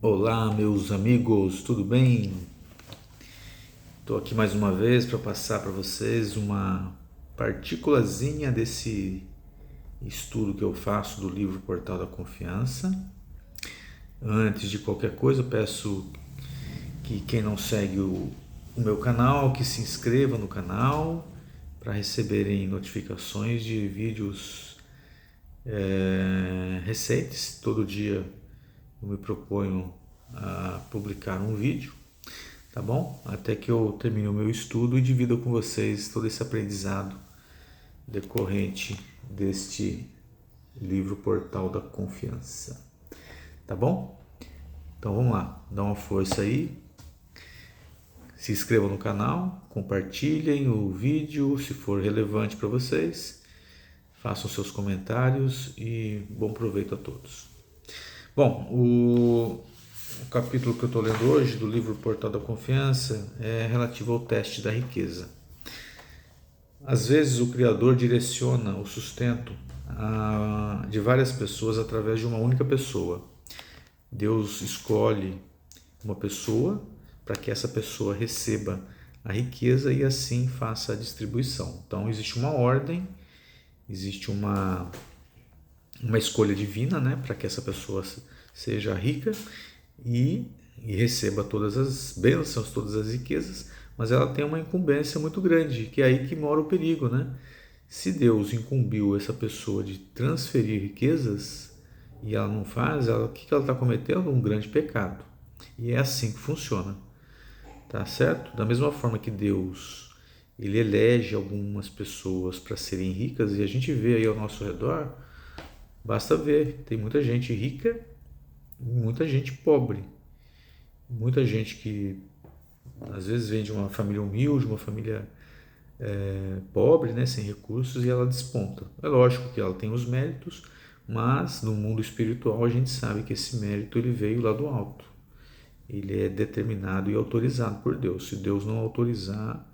Olá, meus amigos, tudo bem? Estou aqui mais uma vez para passar para vocês uma partículazinha desse estudo que eu faço do livro Portal da Confiança. Antes de qualquer coisa, eu peço que quem não segue o meu canal, que se inscreva no canal para receberem notificações de vídeos recentes. Todo dia eu me proponho a publicar um vídeo, tá bom? Até que eu termine o meu estudo e divida com vocês todo esse aprendizado decorrente deste livro Portal da Confiança, tá bom? Então vamos lá, dá uma força aí, se inscrevam no canal, compartilhem o vídeo se for relevante para vocês, façam seus comentários e bom proveito a todos. Bom, o capítulo que eu estou lendo hoje do livro Portal da Confiança é relativo ao teste da riqueza. Às vezes o Criador direciona o sustento de várias pessoas através de uma única pessoa. Deus escolhe uma pessoa para que essa pessoa receba a riqueza e assim faça a distribuição. Então existe uma ordem, existe uma escolha divina, né, para que essa pessoa seja rica e receba todas as bênçãos, todas as riquezas, mas ela tem uma incumbência muito grande, que é aí que mora o perigo, né? Se Deus incumbiu essa pessoa de transferir riquezas e ela não faz, o que ela está cometendo? Um grande pecado. E é assim que funciona, tá certo? Da mesma forma que Deus ele elege algumas pessoas para serem ricas e a gente vê aí ao nosso redor, basta ver, tem muita gente rica e muita gente pobre. Muita gente que às vezes vem de uma família humilde, uma família pobre, né, sem recursos, e ela desponta. É lógico que ela tem os méritos, mas no mundo espiritual a gente sabe que esse mérito ele veio lá do alto. Ele é determinado e autorizado por Deus. Se Deus não autorizar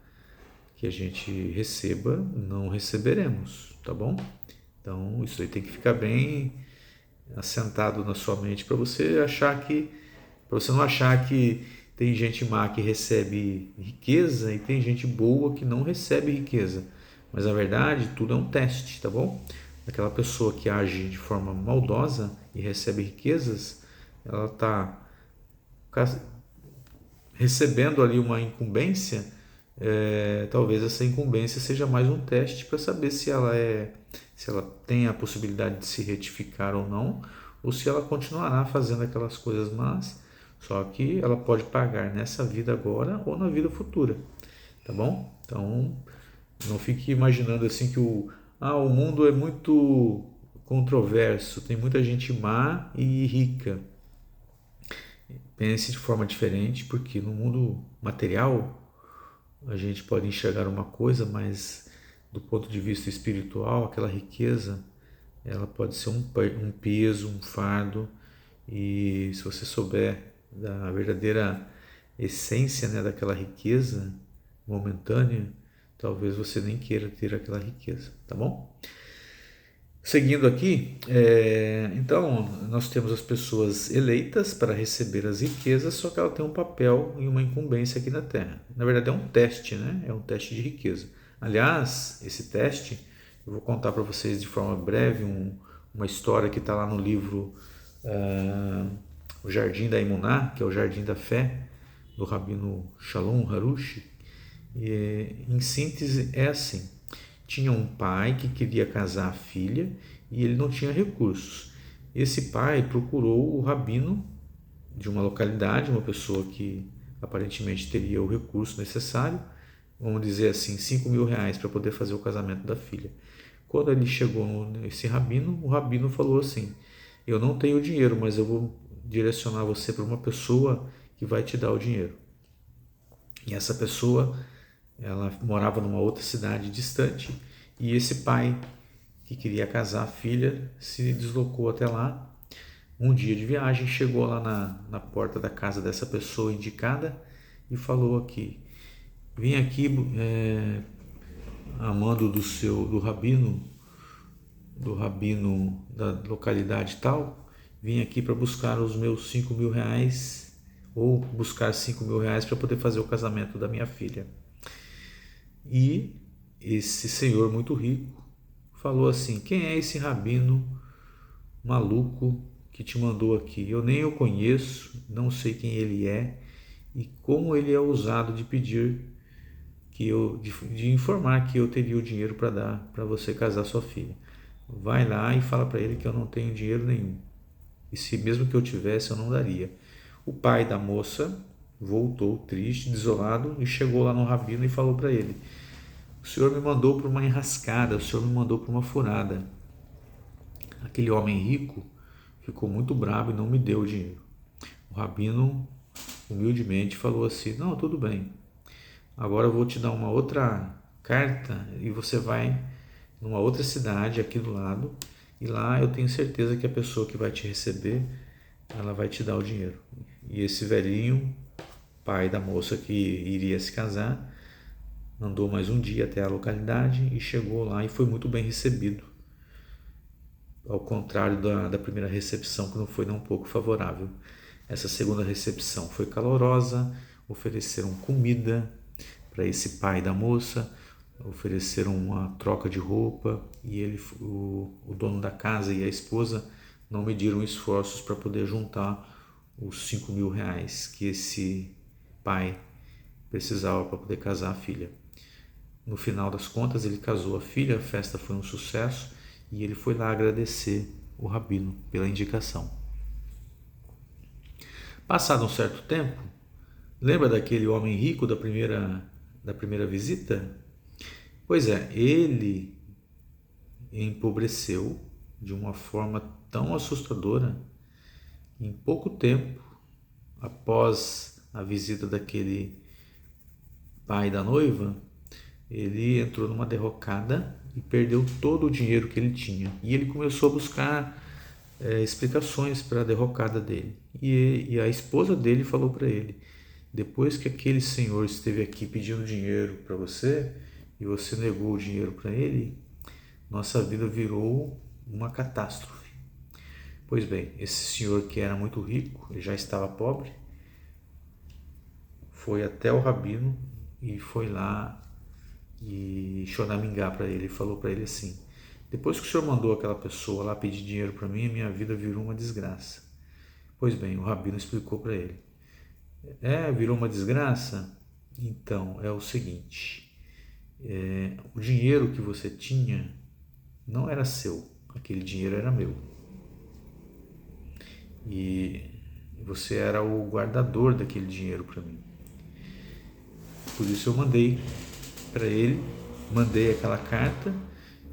que a gente receba, não receberemos, tá bom? Então isso aí tem que ficar bem assentado na sua mente para você não achar que tem gente má que recebe riqueza e tem gente boa que não recebe riqueza. Mas na verdade tudo é um teste, tá bom? Aquela pessoa que age de forma maldosa e recebe riquezas, ela está recebendo ali uma incumbência. Talvez essa incumbência seja mais um teste para saber se ela tem a possibilidade de se retificar ou não, ou se ela continuará fazendo aquelas coisas más, só que ela pode pagar nessa vida agora ou na vida futura, tá bom? Então não fique imaginando assim que o mundo é muito controverso, tem muita gente má e rica. Pense de forma diferente, porque no mundo material a gente pode enxergar uma coisa, mas do ponto de vista espiritual, aquela riqueza ela pode ser um peso, um fardo, e se você souber da verdadeira essência, né, daquela riqueza momentânea, talvez você nem queira ter aquela riqueza, tá bom? Seguindo aqui, então nós temos as pessoas eleitas para receber as riquezas, só que ela tem um papel e uma incumbência aqui na Terra. Na verdade é um teste, né? É um teste de riqueza. Aliás, esse teste, eu vou contar para vocês de forma breve uma história que está lá no livro O Jardim da Emuná, que é o Jardim da Fé, do Rabino Shalom Harushi. E, em síntese, é assim. Tinha um pai que queria casar a filha e ele não tinha recursos. Esse pai procurou o rabino de uma localidade, uma pessoa que aparentemente teria o recurso necessário, vamos dizer assim, R$ 5.000 para poder fazer o casamento da filha. Quando ele chegou nesse rabino, o rabino falou assim: eu não tenho dinheiro, mas eu vou direcionar você para uma pessoa que vai te dar o dinheiro. E essa pessoa, ela morava numa outra cidade distante, e esse pai que queria casar a filha se deslocou até lá. Um dia de viagem, chegou lá na porta da casa dessa pessoa indicada e falou aqui: vim aqui a mando do rabino da localidade tal, vim aqui para buscar os meus 5.000 reais, ou buscar 5.000 reais para poder fazer o casamento da minha filha. E esse senhor muito rico falou assim: quem é esse rabino maluco que te mandou aqui? Eu nem o conheço, não sei quem ele é e como ele é ousado de pedir de informar que eu teria o dinheiro para dar para você casar sua filha. Vai lá e fala para ele que eu não tenho dinheiro nenhum. E se mesmo que eu tivesse, eu não daria. O pai da moça voltou triste, desolado, e chegou lá no rabino e falou para ele: o senhor me mandou para uma enrascada, o senhor me mandou para uma furada. Aquele homem rico ficou muito bravo e não me deu o dinheiro. O rabino humildemente falou assim: não, tudo bem, agora eu vou te dar uma outra carta e você vai numa outra cidade aqui do lado, e lá eu tenho certeza que a pessoa que vai te receber, ela vai te dar o dinheiro. E esse velhinho, pai da moça que iria se casar, andou mais um dia até a localidade e chegou lá e foi muito bem recebido, ao contrário da primeira recepção, que não foi nem um pouco favorável. Essa segunda recepção foi calorosa, ofereceram comida para esse pai da moça, ofereceram uma troca de roupa, e o dono da casa e a esposa não mediram esforços para poder juntar os 5.000 reais que esse pai precisava para poder casar a filha. No final das contas, ele casou a filha, a festa foi um sucesso e ele foi lá agradecer o rabino pela indicação. Passado um certo tempo, lembra daquele homem rico da primeira visita? Pois é, ele empobreceu de uma forma tão assustadora. Em pouco tempo, após a visita daquele pai da noiva, ele entrou numa derrocada e perdeu todo o dinheiro que ele tinha. E ele começou a buscar explicações para a derrocada dele. E a esposa dele falou para ele: depois que aquele senhor esteve aqui pedindo dinheiro para você e você negou o dinheiro para ele, nossa vida virou uma catástrofe. Pois bem, esse senhor, que era muito rico, ele já estava pobre, foi até o rabino e foi lá e choramingar para ele. Falou para ele assim: depois que o senhor mandou aquela pessoa lá pedir dinheiro para mim, minha vida virou uma desgraça. Pois bem, o rabino explicou para ele: virou uma desgraça? Então, é o seguinte, o dinheiro que você tinha não era seu, aquele dinheiro era meu. E você era o guardador daquele dinheiro para mim. Por isso eu mandei para ele, mandei aquela carta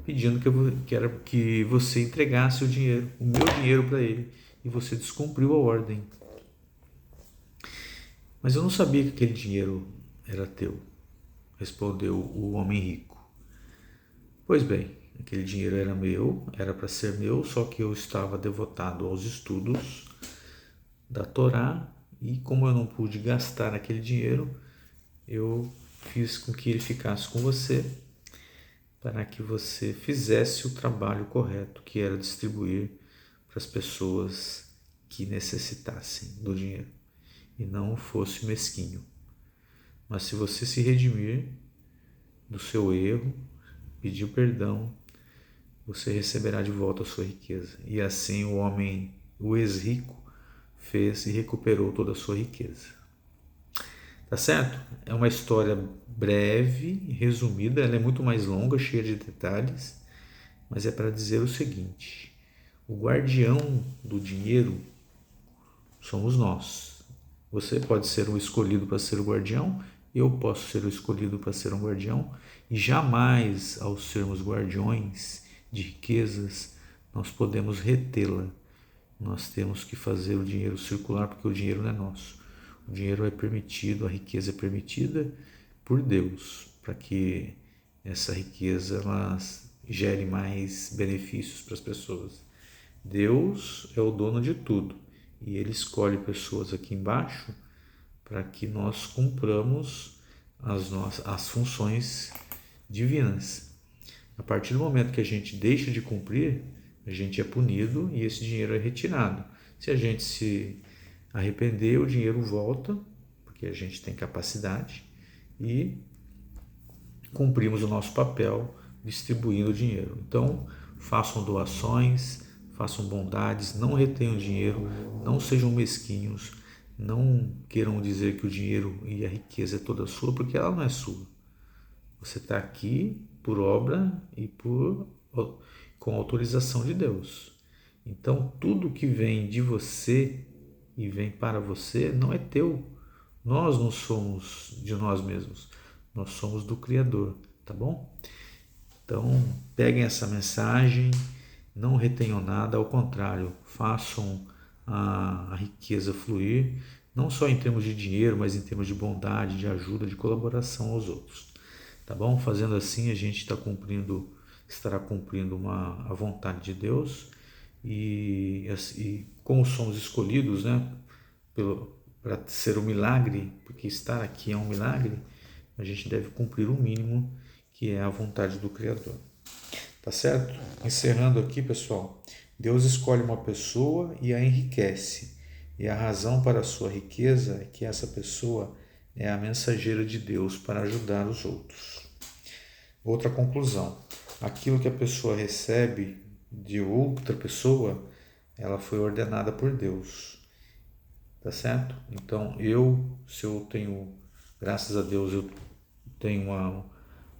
pedindo que você entregasse o dinheiro, o meu dinheiro para ele, e você descumpriu a ordem. Mas eu não sabia que aquele dinheiro era teu, respondeu o homem rico. Pois bem, aquele dinheiro era meu, era para ser meu, só que eu estava devotado aos estudos da Torá, e como eu não pude gastar aquele dinheiro, eu fiz com que ele ficasse com você, para que você fizesse o trabalho correto, que era distribuir para as pessoas que necessitassem do dinheiro, e não fosse mesquinho. Mas se você se redimir do seu erro, pedir perdão, você receberá de volta a sua riqueza. E assim o homem, o ex-rico, fez e recuperou toda a sua riqueza. Tá certo? É uma história breve, resumida, ela é muito mais longa, cheia de detalhes, mas é para dizer o seguinte: o guardião do dinheiro somos nós. Você pode ser um escolhido para ser o guardião, eu posso ser o escolhido para ser um guardião, e jamais, ao sermos guardiões de riquezas, nós podemos retê-la. Nós temos que fazer o dinheiro circular, porque o dinheiro não é nosso. O dinheiro é permitido, a riqueza é permitida por Deus, para que essa riqueza ela gere mais benefícios para as pessoas. Deus é o dono de tudo e Ele escolhe pessoas aqui embaixo para que nós cumpramos as funções divinas. A partir do momento que a gente deixa de cumprir, a gente é punido e esse dinheiro é retirado. Se a gente se arrepender, o dinheiro volta, porque a gente tem capacidade, e cumprimos o nosso papel distribuindo o dinheiro. Então, façam doações, façam bondades, não retenham dinheiro, não sejam mesquinhos, não queiram dizer que o dinheiro e a riqueza é toda sua, porque ela não é sua. Você está aqui por obra e com autorização de Deus. Então, tudo que vem de você e vem para você não é teu. Nós não somos de nós mesmos, nós somos do Criador, tá bom? Então, peguem essa mensagem, não retenham nada, ao contrário, façam a riqueza fluir, não só em termos de dinheiro, mas em termos de bondade, de ajuda, de colaboração aos outros. Tá bom? Fazendo assim, a gente estará cumprindo a vontade de Deus e como somos escolhidos, né, para ser um milagre, porque estar aqui é um milagre, a gente deve cumprir o mínimo que é a vontade do Criador. Tá certo? Encerrando aqui, pessoal, Deus escolhe uma pessoa e a enriquece. E a razão para a sua riqueza é que essa pessoa é a mensageira de Deus para ajudar os outros. Outra conclusão: aquilo que a pessoa recebe de outra pessoa, ela foi ordenada por Deus. Tá certo? Então, se eu tenho, graças a Deus, eu tenho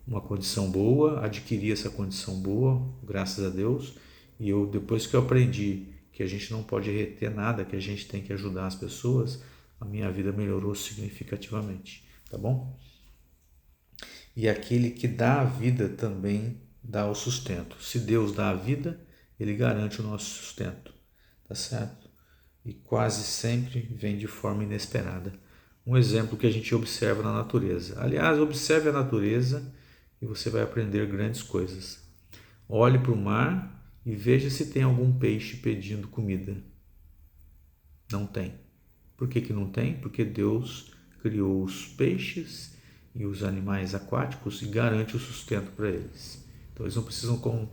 uma condição boa, adquiri essa condição boa, graças a Deus, e depois que eu aprendi que a gente não pode reter nada, que a gente tem que ajudar as pessoas, a minha vida melhorou significativamente, tá bom? E aquele que dá a vida também dá o sustento. Se Deus dá a vida, Ele garante o nosso sustento, tá certo? E quase sempre vem de forma inesperada. Um exemplo que a gente observa na natureza. Aliás, observe a natureza e você vai aprender grandes coisas. Olhe para o mar e veja se tem algum peixe pedindo comida. Não tem. Por que não tem? Porque Deus criou os peixes e os animais aquáticos e garante o sustento para eles. Então eles não precisam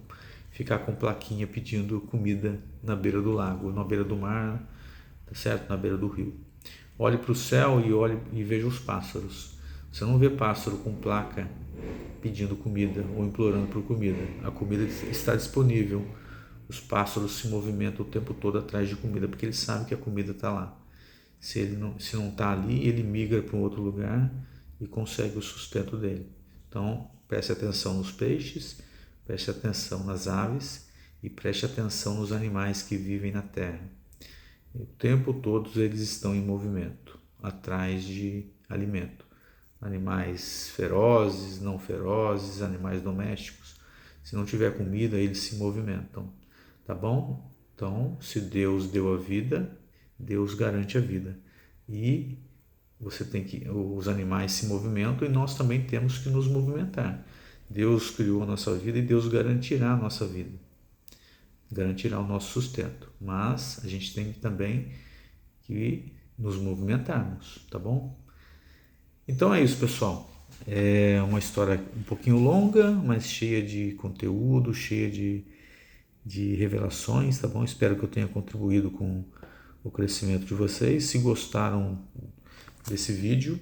ficar com plaquinha pedindo comida na beira do lago, na beira do mar, tá certo? Na beira do rio. Olhe para o céu e veja os pássaros. Você não vê pássaro com placa pedindo comida ou implorando por comida. A comida está disponível. Os pássaros se movimentam o tempo todo atrás de comida, porque eles sabem que a comida está lá. Se não está ali, ele migra para um outro lugar e consegue o sustento dele. Então, preste atenção nos peixes, preste atenção nas aves e preste atenção nos animais que vivem na terra. O tempo todo eles estão em movimento, atrás de alimento. Animais ferozes, não ferozes, animais domésticos. Se não tiver comida, eles se movimentam, tá bom? Então, se Deus deu a vida, Deus garante a vida. E os animais se movimentam e nós também temos que nos movimentar. Deus criou a nossa vida e Deus garantirá a nossa vida. Garantirá o nosso sustento. Mas a gente tem também que nos movimentarmos, tá bom? Então é isso, pessoal. É uma história um pouquinho longa, mas cheia de conteúdo, cheia de revelações, tá bom? Espero que eu tenha contribuído com o crescimento de vocês. Se gostaram desse vídeo,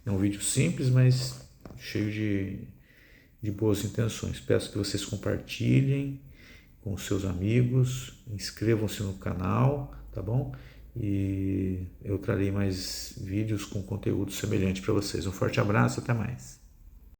é um vídeo simples, mas cheio de boas intenções. Peço que vocês compartilhem com seus amigos, inscrevam-se no canal, tá bom? E eu trarei mais vídeos com conteúdo semelhante para vocês. Um forte abraço, até mais.